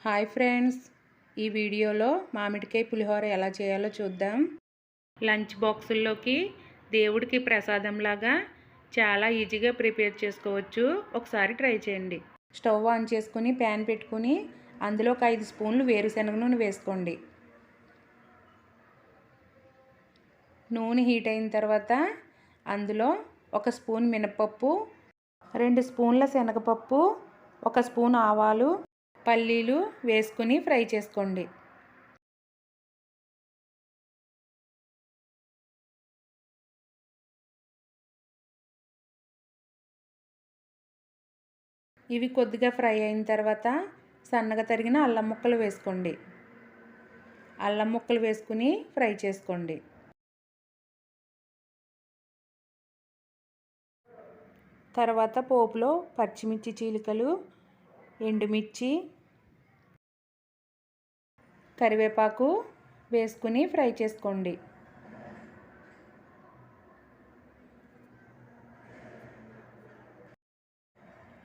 Hi friends, ఈ వీడియోలో మామిడికాయ పులిహోర ఎలా చేయాలో చూద్దాం. లంచ్ బాక్సుల్లోకి దేవుడికి ప్రసాదంలాగా చాలా ఈజీగా ప్రిపేర్ చేసుకోవచ్చు. ఒకసారి ట్రై చేయండి. స్టవ్ ఆన్ చేసుకుని ప్యాన్ పెట్టుకుని అందులో ఒక 5 స్పూన్లు వేరుశనగ నూనె వేసుకోండి. నూనె హీట్ అయిన తర్వాత అందులో 1 స్పూన్ మినపప్పు, 2 స్పూన్ల శనగపప్పు, 1 స్పూన్ ఆవాలు, పల్లీలు వేసుకుని ఫ్రై చేసుకోండి. ఇవి కొద్దిగా ఫ్రై అయిన తర్వాత సన్నగా తరిగిన అల్లం ముక్కలు వేసుకోండి. అల్లం ముక్కలు వేసుకుని ఫ్రై చేసుకోండి. తర్వాత పోపులో పచ్చిమిర్చి చీలికలు, ఎండుమిర్చి, కరివేపాకు వేసుకుని ఫ్రై చేసుకోండి.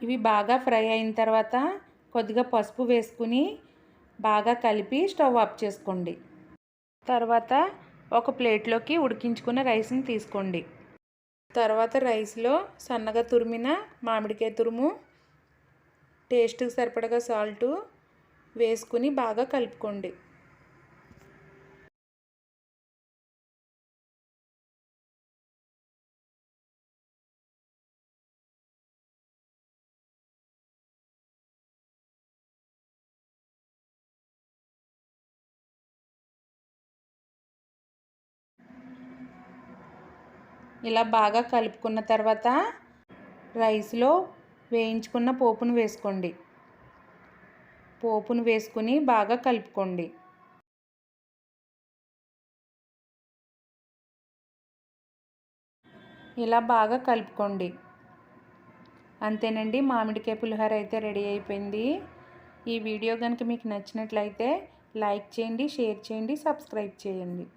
ఇవి బాగా ఫ్రై అయిన తర్వాత కొద్దిగా పసుపు వేసుకుని బాగా కలిపి స్టవ్ ఆఫ్ చేసుకోండి. తర్వాత ఒక ప్లేట్లోకి ఉడికించుకున్న రైస్ని తీసుకోండి. తర్వాత రైస్లో సన్నగా తురిమిన మామిడికాయ తురుము, టేస్ట్కి సరిపడగా సాల్టు వేసుకుని బాగా కలుపుకోండి. ఇలా బాగా కలుపుకున్న తర్వాత రైస్లో వేయించుకున్న పోపును వేసుకోండి. పోపును వేసుకుని బాగా కలుపుకోండి. ఇలా బాగా కలుపుకోండి. అంతేనండి, మామిడికాయ పులిహోర అయితే రెడీ అయిపోయింది. ఈ వీడియో కనుక మీకు నచ్చినట్లయితే లైక్ చేయండి, షేర్ చేయండి, సబ్స్క్రైబ్ చేయండి.